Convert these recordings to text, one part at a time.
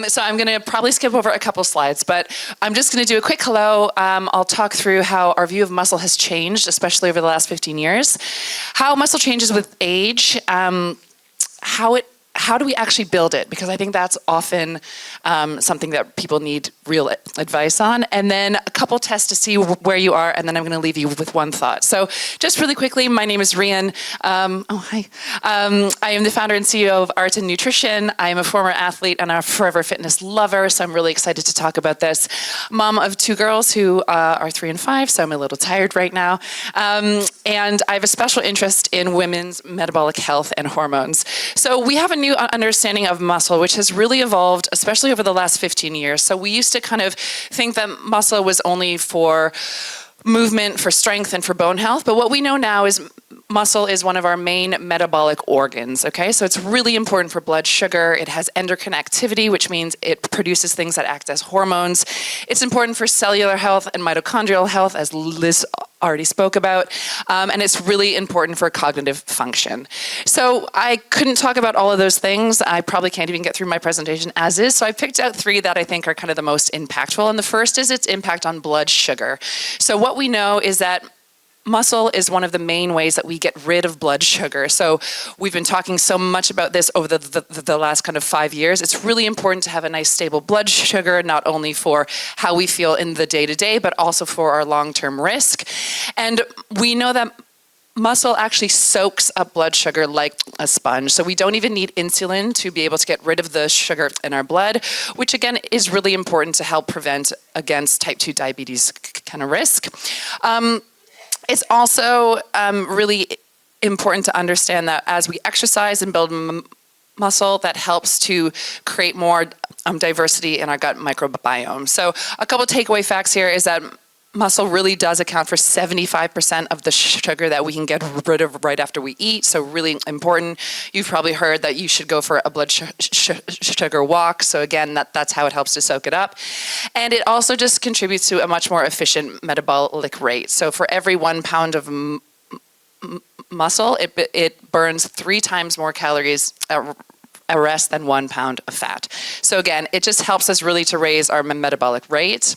So I'm going to probably skip over a couple slides, but I'm just going to do a quick hello. I'll talk through how our view of muscle has changed, especially over the last 15 years, how muscle changes with age, how do we actually build it? Because I think that's often something that people need real advice on. And then a couple tests to see where you are, and then I'm going to leave you with one thought. So just really quickly, my name is Rhian. Hi. I am the founder and CEO of ARTAH Nutrition. I am a former athlete and a forever fitness lover, so I'm really excited to talk about this. Mom of 2 girls who are 3 and 5, so I'm a little tired right now. And I have a special interest in women's metabolic health and hormones. So we have a new understanding of muscle, which has really evolved, especially over the last 15 years. So we used to kind of think that muscle was only for movement, for strength, and for bone health. But what we know now is muscle is one of our main metabolic organs, okay? So it's really important for blood sugar. It has endocrine activity, which means it produces things that act as hormones. It's important for cellular health and mitochondrial health, as Liz already spoke about, and it's really important for cognitive function. So I couldn't talk about all of those things. I probably can't even get through my presentation as is, so I picked out 3 that I think are kind of the most impactful, and the first is its impact on blood sugar. So what we know is that muscle is one of the main ways that we get rid of blood sugar. So we've been talking so much about this over the last kind of 5 years. It's really important to have a nice stable blood sugar, not only for how we feel in the day-to-day, but also for our long-term risk. And we know that muscle actually soaks up blood sugar like a sponge. So we don't even need insulin to be able to get rid of the sugar in our blood, which again is really important to help prevent against type 2 diabetes kind of risk. It's also really important to understand that as we exercise and build muscle, that helps to create more diversity in our gut microbiome. So a couple takeaway facts here is that muscle really does account for 75% of the sugar that we can get rid of right after we eat, so really important. You've probably heard that you should go for a blood sugar walk, so again, that's how it helps to soak it up. And it also just contributes to a much more efficient metabolic rate. So for every 1 pound of muscle, it burns 3 times more calories at rest than 1 pound of fat. So again, it just helps us really to raise our metabolic rate.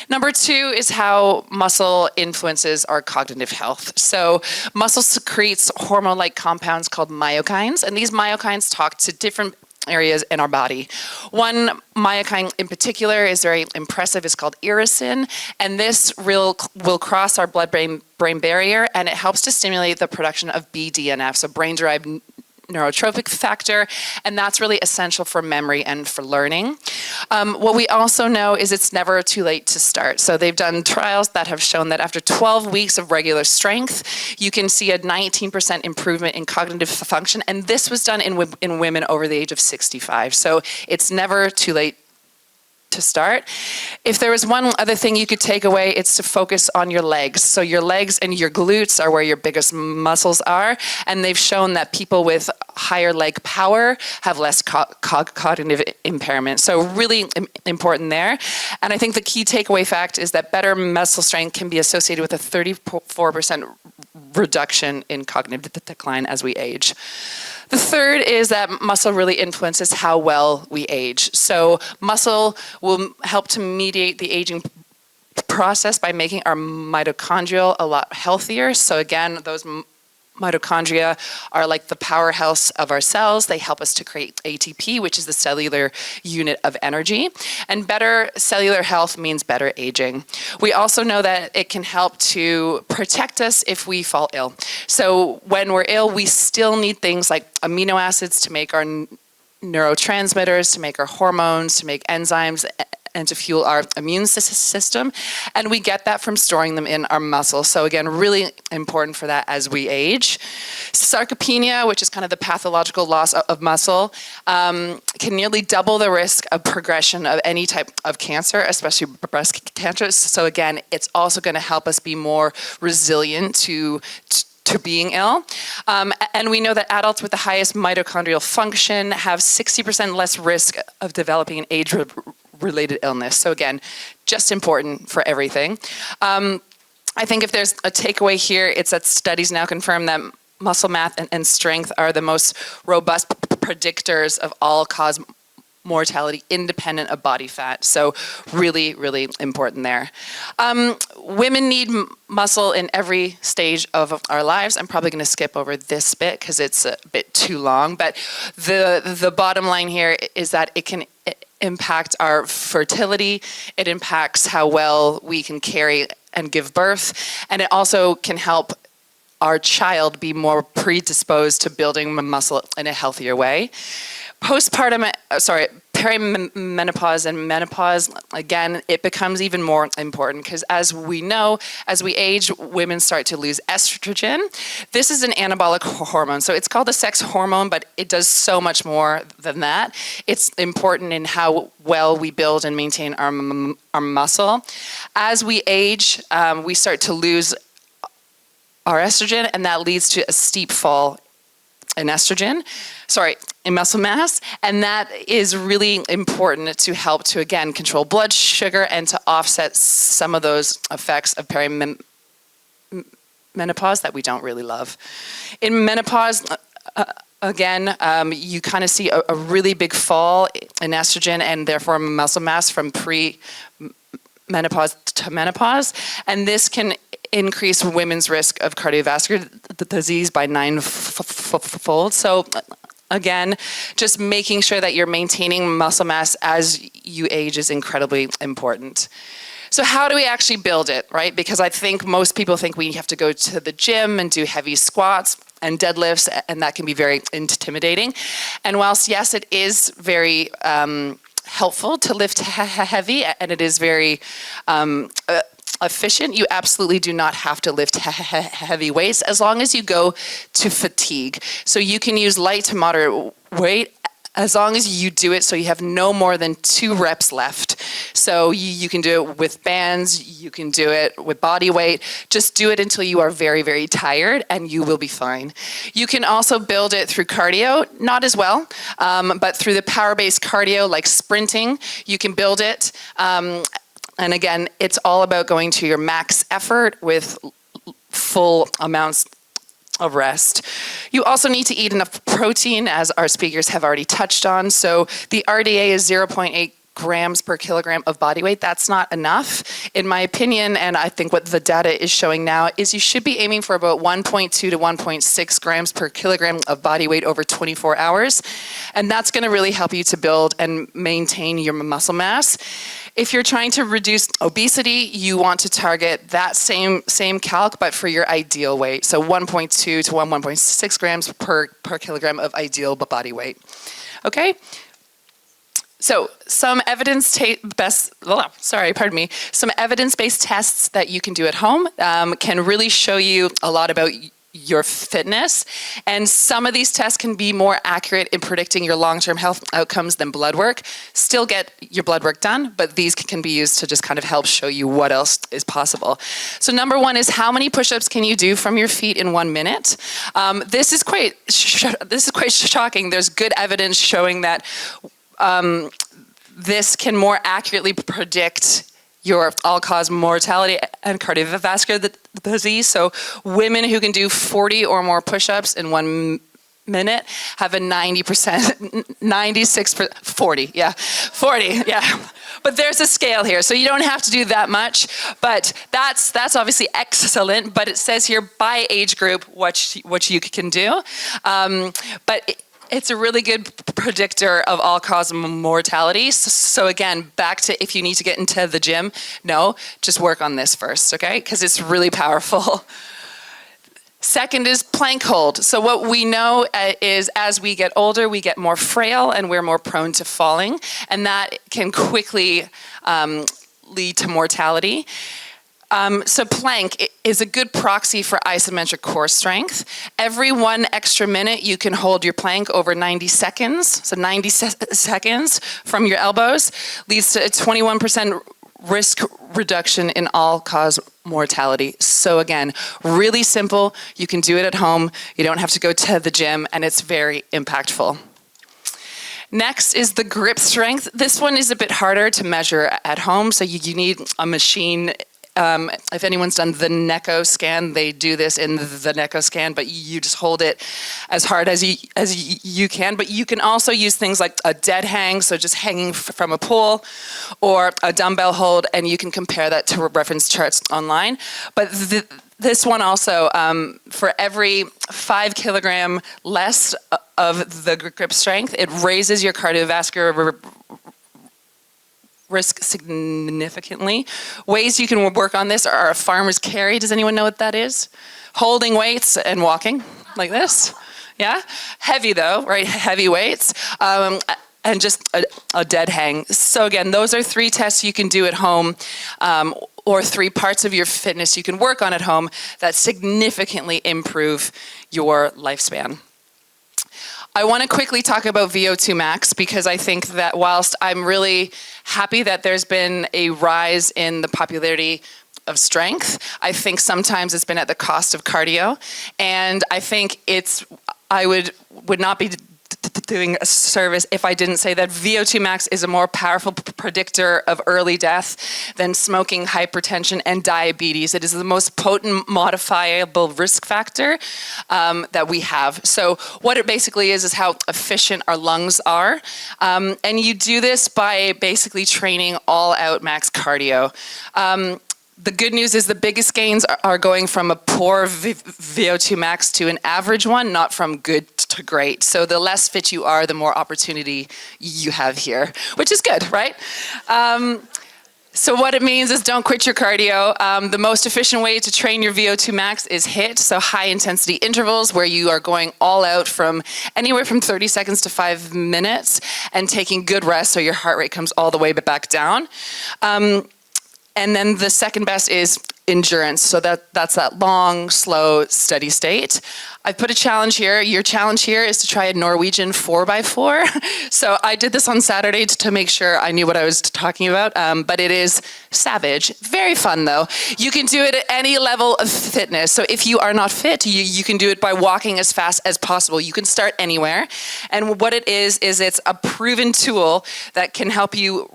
Number 2 is how muscle influences our cognitive health. So muscle secretes hormone-like compounds called myokines, and these myokines talk to different areas in our body. One myokine in particular is very impressive. It's called irisin, and this will cross our blood-brain barrier, and it helps to stimulate the production of BDNF, so brain-derived neurotrophic factor, and that's really essential for memory and for learning. What we also know is it's never too late to start. So they've done trials that have shown that after 12 weeks of regular strength, you can see a 19% improvement in cognitive function, and this was done in women over the age of 65. So it's never too late to start. If there was one other thing you could take away, it's to focus on your legs. So your legs and your glutes are where your biggest muscles are, and they've shown that people with higher leg power have less cognitive impairment. So really important there. And I think the key takeaway fact is that better muscle strength can be associated with a 34% reduction in cognitive decline as we age. The third is that muscle really influences how well we age. So muscle will help to mediate the aging process by making our mitochondria a lot healthier. So again, those mitochondria are like the powerhouse of our cells. They help us to create ATP, which is the cellular unit of energy. And better cellular health means better aging. We also know that it can help to protect us if we fall ill. So when we're ill, we still need things like amino acids to make our neurotransmitters, to make our hormones, to make enzymes, and to fuel our immune system. And we get that from storing them in our muscles. So again, really important for that as we age. Sarcopenia, which is kind of the pathological loss of muscle, can nearly double the risk of progression of any type of cancer, especially breast cancer. So again, it's also gonna help us be more resilient to being ill. And we know that adults with the highest mitochondrial function have 60% less risk of developing an age-related illness. So again, just important for everything. I think if there's a takeaway here, it's that studies now confirm that muscle mass and strength are the most robust predictors of all-cause mortality independent of body fat. So really, really important there. Women need muscle in every stage of our lives. I'm probably going to skip over this bit because it's a bit too long, but the bottom line here is that it can impact our fertility, it impacts how well we can carry and give birth, and it also can help our child be more predisposed to building muscle in a healthier way. Perimenopause and menopause, again, it becomes even more important because as we know, as we age, women start to lose estrogen. This is an anabolic hormone, so it's called a sex hormone, but it does so much more than that. It's important in how well we build and maintain our muscle. As we age, we start to lose our estrogen, and that leads to a steep fall in in muscle mass, and that is really important to help to, again, control blood sugar and to offset some of those effects of perimenopause that we don't really love. In menopause, again, you kind of see a really big fall in estrogen and therefore muscle mass from pre-menopause to menopause, and this can increase women's risk of cardiovascular disease by 9-fold. So again, just making sure that you're maintaining muscle mass as you age is incredibly important. So how do we actually build it, right? Because I think most people think we have to go to the gym and do heavy squats and deadlifts, and that can be very intimidating. And whilst, yes, it is very helpful to lift heavy, and it is very efficient, you absolutely do not have to lift heavy weights as long as you go to fatigue. So you can use light to moderate weight as long as you do it so you have no more than 2 reps left. So you can do it with bands, you can do it with body weight. Just do it until you are very, very tired and you will be fine. You can also build it through cardio, not as well, but through the power-based cardio like sprinting, you can build it. And again, it's all about going to your max effort with full amounts of rest. You also need to eat enough protein, as our speakers have already touched on. So the RDA is 0.8 grams per kilogram of body weight. That's not enough, in my opinion, and I think what the data is showing now is you should be aiming for about 1.2 to 1.6 grams per kilogram of body weight over 24 hours, and that's going to really help you to build and maintain your muscle mass. If you're trying to reduce obesity, you want to target that same calc, but for your ideal weight. So 1.2 to 1.6 grams per kilogram of ideal body weight. Okay? So some some evidence-based tests that you can do at home can really show you a lot about your fitness, and some of these tests can be more accurate in predicting your long-term health outcomes than blood work. Still get your blood work done, but these can be used to just kind of help show you what else is possible. So number 1 is how many push-ups can you do from your feet in 1 minute? This is quite shocking. There's good evidence showing that this can more accurately predict your all-cause mortality and cardiovascular disease. So women who can do 40 or more push-ups in 1 minute have a 40, yeah. But there's a scale here, so you don't have to do that much, but that's obviously excellent, but it says here by age group what you can do. But it's a really good predictor of all-cause mortality. So again, back to if you need to get into the gym, no, just work on this first, okay? Because it's really powerful. Second is plank hold. So what we know is as we get older, we get more frail and we're more prone to falling, and that can quickly lead to mortality. So plank is a good proxy for isometric core strength. Every 1 extra minute you can hold your plank over 90 seconds. So 90 seconds from your elbows leads to a 21% risk reduction in all-cause mortality. So again, really simple. You can do it at home. You don't have to go to the gym, and it's very impactful. Next is the grip strength. This one is a bit harder to measure at home, so you need a machine If anyone's done the Neco scan, they do this in the Neco scan, but you just hold it as hard as you can. But you can also use things like a dead hang, so just hanging from a pole, or a dumbbell hold, and you can compare that to reference charts online. But this one also, for every 5 kilogram less of the grip strength, it raises your cardiovascular risk significantly. Ways you can work on this are a farmer's carry. Does anyone know what that is? Holding weights and walking like this. Yeah? Heavy though, right? Heavy weights. And just a dead hang. So again, those are 3 tests you can do at home, or 3 parts of your fitness you can work on at home that significantly improve your lifespan. I want to quickly talk about VO2 max, because I think that whilst I'm really happy that there's been a rise in the popularity of strength, I think sometimes it's been at the cost of cardio. And I think I would not be doing a service if I didn't say that VO2 max is a more powerful predictor of early death than smoking, hypertension, and diabetes. It is the most potent modifiable risk factor that we have. So what it basically is how efficient our lungs are. And you do this by basically training all out max cardio. The good news is the biggest gains are going from a poor VO2 max to an average one, not from good to great. So the less fit you are, the more opportunity you have here, which is good, right? So what it means is don't quit your cardio. The most efficient way to train your VO2 max is HIIT, so high intensity intervals, where you are going all out from anywhere from 30 seconds to 5 minutes and taking good rest so your heart rate comes all the way back down. And then the second best is endurance. So that's that long, slow, steady state. I've put a challenge here. Your challenge here is to try a Norwegian 4x4. So I did this on Saturday to make sure I knew what I was talking about, but it is savage. Very fun though. You can do it at any level of fitness. So if you are not fit, you can do it by walking as fast as possible. You can start anywhere. And what it is it's a proven tool that can help you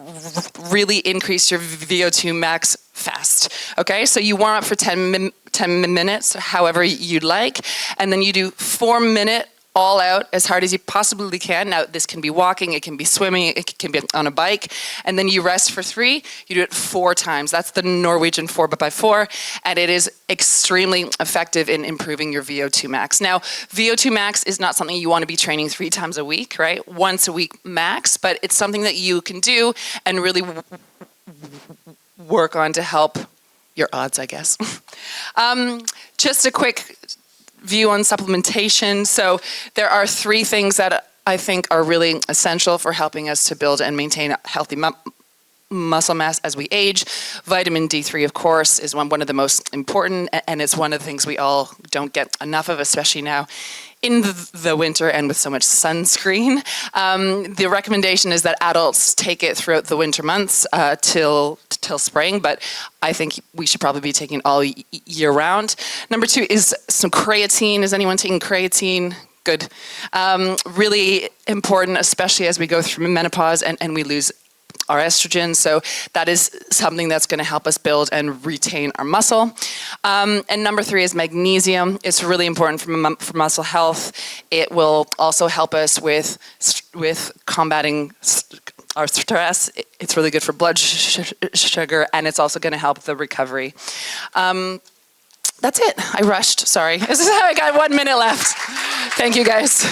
really increase your VO2 max fast. Okay, so you warm up for 10 minutes, however you'd like, and then you do 4-minute all out as hard as you possibly can. Now, this can be walking, it can be swimming, it can be on a bike, and then you rest for 3. You do it 4 times. That's the Norwegian 4x4, and it is extremely effective in improving your VO2 max. Now, VO2 max is not something you want to be training 3 times a week, right? Once a week max, but it's something that you can do and really work on to help your odds, I guess. Just a quick view on supplementation. So there are 3 things that I think are really essential for helping us to build and maintain a healthy muscle mass as we age. Vitamin D3, of course, is one of the most important, and it's one of the things we all don't get enough of, especially now in the winter and with so much sunscreen. The recommendation is that adults take it throughout the winter months till spring, but I think we should probably be taking it all year round. Number 2 is some creatine. Is anyone taking creatine? Good. Really important, especially as we go through menopause and we lose our estrogen. So that is something that's going to help us build and retain our muscle. And number 3 is magnesium. It's really important for muscle health. It will also help us with combating our stress. It's really good for blood sugar, and it's also going to help the recovery. That's it. I rushed. Sorry. This is how I got 1 minute left. Thank you, guys.